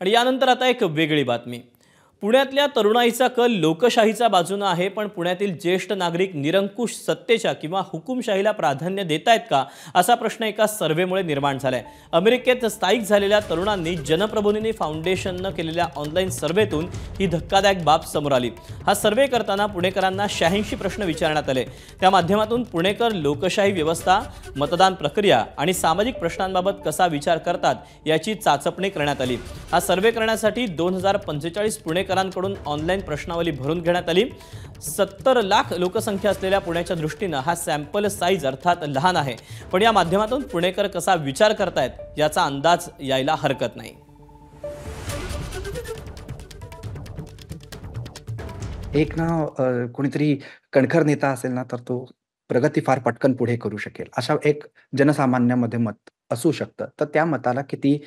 आणि यानंतर आता एक वेगळी बातमी। पुण्यातल्या तरुणाईचा कल लोकशाहीच्या बाजूने आहे, पण पुण्यातील ज्येष्ठ नागरिक निरंकुश सत्तेच्या किंवा हुकुमशाहीला प्राधान्य देत आहेत का, असा प्रश्न एका सर्व्हेमुळे निर्माण झालाय। अमेरिकेत स्थायिक झालेल्या तरुणांनी जनप्रबोधिनी फाउंडेशनने केलेल्या ऑनलाईन सर्व्हेतून ही धक्कादायक बाब समोर आली। हा सर्व्हे करताना पुणेकरांना 86 प्रश्न विचारण्यात आले। त्या माध्यमातून पुणेकर लोकशाही व्यवस्था, मतदान प्रक्रिया आणि सामाजिक प्रश्नांबाबत कसा विचार करतात याची चाचपणी करण्यात आली। हा सर्व्हे करण्यासाठी 2045 पुणेकरांकडून ऑनलाईन प्रश्नावली भरून घेण्यात आली। 70 लाख लोकसंख्या असलेल्या पुण्याच्या दृष्टीने हा सॅम्पल साईज अर्थात लहान आहे, पण या माध्यमातून पुणेकर कसा विचार करतायत याचा अंदाज यायला हरकत नाही। एक ना कोणीतरी कणखर नेता असेल ना, तर तो प्रगती फार पटकन पुढे करू शकेल, अशा एक जनसामान्यामध्ये मत असू शकतं। तर त्या मताला किती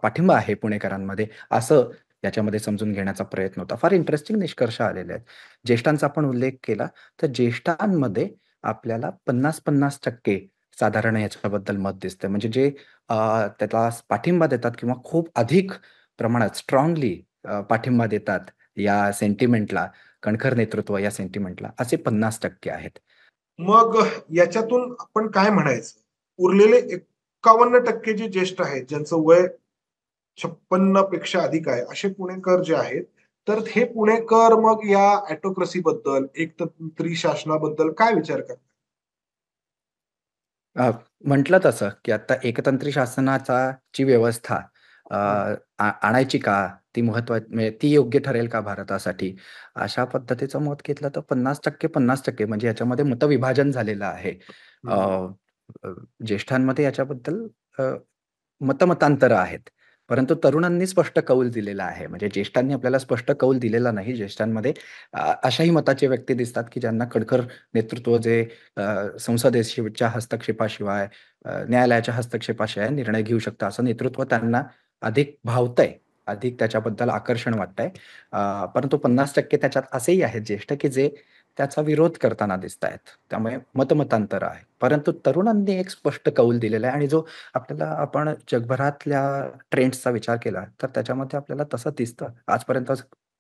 पाठिंबा आहे पुणेकरांमध्ये, असं याच्यामध्ये समजून घेण्याचा प्रयत्न होता। फार इंटरेस्टिंग निष्कर्ष आलेले आहेत। ज्येष्ठांचा आपण उल्लेख केला, तर ज्येष्ठांमध्ये आपल्याला 50-50% साधारण याच्याबद्दल मत दिसतंय। म्हणजे जे त्याला पाठिंबा देतात किंवा खूप अधिक प्रमाणात स्ट्राँगली पाठिंबा देतात या सेंटिमेंटला, कणखर नेतृत्व या सेंटिमेंटला, असे 50% आहेत। मग याच्यातून आपण काय म्हणायचं, उरलेले 51% जे ज्येष्ठ आहेत, ज्यांचं वय 56 पेक्षा अधिक आहे, असे पुणेकर जे आहेत, तर हे पुणेकर मग या ऑटोक्रसी बद्दल, एकतंत्री शासनाबद्दल काय विचार करतात? म्हटलं तसं, की आता एकतंत्री शासनाची व्यवस्था आणायची का? ती म्हणजे ती योग्य ठरेल का भारतासाठी? अशा पद्धतीचं मत घेतलं तर 50% 50% म्हणजे याच्यामध्ये मतविभाजन झालेलं आहे। अ, अ, ज्येष्ठांमध्ये याच्याबद्दल मतमतांतरं आहेत. परंतु तरुणांनी स्पष्ट कौल दिलेला आहे. म्हणजे ज्येष्ठांनी आपल्याला स्पष्ट कौल दिलेला नाही. ज्येष्ठांमध्ये अशाही मताचे व्यक्ती दिसतात, की ज्यांना कणखर नेतृत्व जे संसदेच्या हस्तक्षेपाशिवाय, न्यायालयाच्या हस्तक्षेपाशिवाय निर्णय घेऊ शकतं, असं नेतृत्व त्यांना अधिक भावतंय, अधिक त्याच्याबद्दल आकर्षण वाटतंय। परंतु 50% त्याच्यात असेही आहेत ज्येष्ठ, की जे त्याचा विरोध करताना दिसतायत। त्यामुळे मतमतांतर आहे। परंतु तरुणांनी एक स्पष्ट कौल दिलेला आहे आणि जो आपण जगभरातल्या ट्रेंड्सचा विचार केला, तर त्याच्यामध्ये आपल्याला तसं दिसतं। आजपर्यंत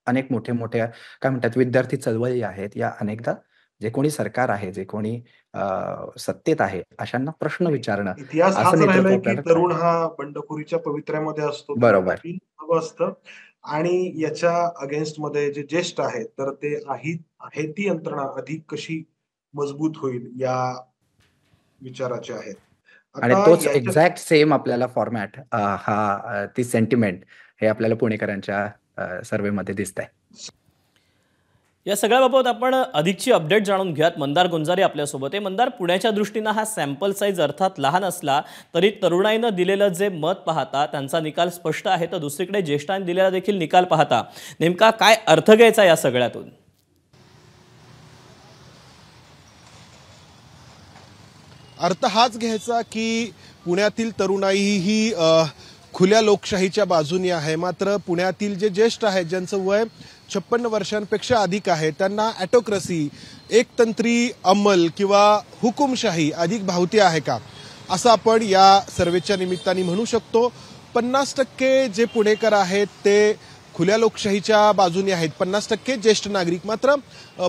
अनेक मोठ्या काय म्हणतात विद्यार्थी चळवळी आहेत, या अनेकदा जे कोणी सरकार आहे, जे कोणी सत्तेत आहे, अशांना प्रश्न विचारणं, इतिहास असं हाच नेतृत्व राहिलाय, की आपल्याला तरुण हा बंडखोरीच्या पवित्र्यामध्ये असतो, त्याला बरोबर. नवीन हवं असतं आणि याच्या अगेन्स्ट मध्ये जे ज्येष्ठ आहेत, तर ते आहे ती यंत्रणा अधिक कशी मजबूत होईल या विचाराचे आहेत। आणि आता तोच याच्या एक्झॅक्ट सेम आपल्याला फॉर्मॅट ती सेंटिमेंट हे आपल्याला पुणेकरांच्या सर्व्हेमध्ये दिसतंय। या सगळ्याबाबत आपण अधिकची अपडेट जाणून घेऊयात। मंदार गुंजारे आपल्यासोबत आहे। मंदार, पुण्याच्या दृष्टीने हा सॅम्पल साईज अर्थात लहान असला तरी तरुणाईनं दिलेलं जे मत पाहता त्यांचा निकाल स्पष्ट आहे, तर दुसरीकडे ज्येष्ठांनी दिलेला देखील निकाल पाहता नेमका काय अर्थ घ्यायचा या सगळ्यातून? अर्थ हाच घ्यायचा की पुण्यातील तरुणाई ही खुल्या लोकशाहीच्या बाजूने आहे। मात्र पुण्यातील जे ज्येष्ठ आहेत, ज्यांचं वय 56 वर्षांपेक्षा अधिक आहे, त्यांना ऑटोक्रसी, एकतंत्री अंमल किंवा हुकुमशाही अधिक भावती आहे का, असं आपण या सर्वेच्या निमित्ताने म्हणू शकतो। 50% जे पुणेकर आहेत ते खुल्या लोकशाहीच्या बाजूने आहेत, 50% ज्येष्ठ नागरिक। मात्र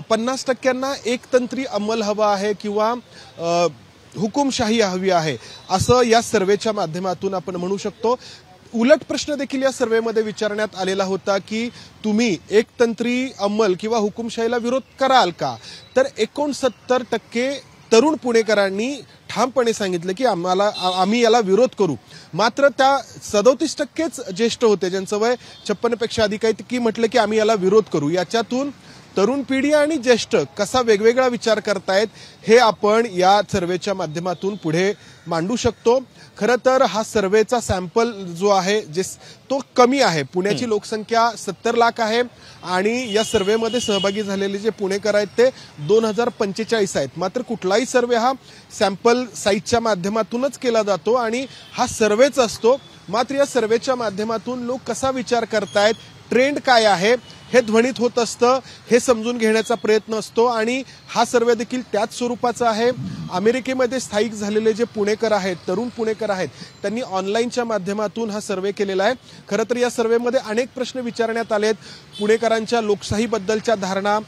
50%ना एकतंत्री अंमल हवा आहे किंवा हुकुमशाही हवी आहे, असं या सर्वेच्या माध्यमातून आपण म्हणू शकतो। उलट प्रश्न देखील या सर्वेमध्ये विचारण्यात आलेला होता की तुम्ही एकतंत्री अंमल किंवा हुकुमशाहीला विरोध कराल का, तर 69% तरुण पुणेकरांनी ठामपणे सांगितलं की आम्ही याला विरोध करू। मात्र त्या 37%च ज्येष्ठ होते, ज्यांचं वय 56 पेक्षा अधिक आहे, की म्हटलं की आम्ही याला विरोध करू। याच्यातून तरुण पिढी आणि ज्येष्ठ कसा वेगवेगळा विचार करतायत हे आपण या सर्वेच्या माध्यमातून पुढे मांडू शकतो। खरं तर हा सर्वेचा सॅम्पल जो आहे तो कमी आहे। पुण्याची लोकसंख्या 70 लाख आहे आणि या सर्वेमध्ये सहभागी झालेले जे पुणेकर आहेत ते 2045 आहेत। मात्र कुठलाही सर्वे हा सॅम्पल साईजच्या माध्यमातूनच केला जातो आणि हा सर्वेच असतो। मात्र या सर्वेच्या माध्यमातून लोक कसा विचार करतायत ट्रेंड काय आहे हे ध्वनित होत असतं, हे समजून घेण्याचा प्रयत्न असतो आणि हा सर्वे देखील त्याच स्वरूपाचा आहे. अमेरिकेमध्ये स्थायिक झालेले जे पुणेकर आहेत, तरुण पुणेकर आहेत, त्यांनी ऑनलाईनच्या माध्यमातून हा सर्वे केलेला आहे. खरं तर या सर्वेमध्ये अनेक प्रश्न विचारण्यात आलेत. पुणेकरांच्या लोकशाहीबद्दलच्या धारणा,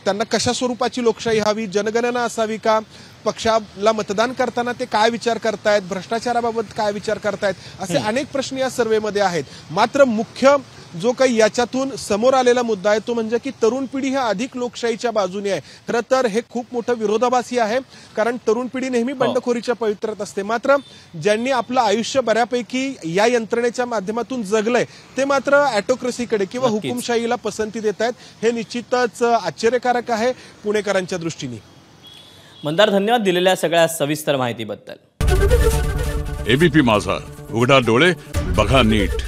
त्यांना कशा स्वरूपाची लोकशाही हवी, जनगणना असावी का, पक्षाला मतदान करताना ते काय विचार करतायत, भ्रष्टाचाराबाबत काय विचार करतायत, असे अनेक प्रश्न या सर्वेमध्ये आहेत. मात्र मुख्य जो काही याच्यातून समोर आलेला मुद्दा आहे तो म्हणजे की तरुण पिढी ही अधिक लोकशाहीच्या बाजूने आहे. खरं तर हे खूप मोठं विरोधाभासी आहे, कारण तरुण पिढी नेहमी बंडखोरीच्या पवित्र्यात असते. मात्र ज्यांनी आपलं आयुष्य बऱ्यापैकी या यंत्रणेच्या माध्यमातून जगलंय ते मात्र ऑटोक्रेसीकडे किंवा हुकुमशाहीला पसंती देत आहेत. हे निश्चितच आश्चर्यकारक आहे पुणेकरांच्या दृष्टीने. मंदार, धन्यवाद दिलेल्या सगळ्या सविस्तर माहितीबद्दल. एबीपी माझा, उघडा डोळे बघा नीट.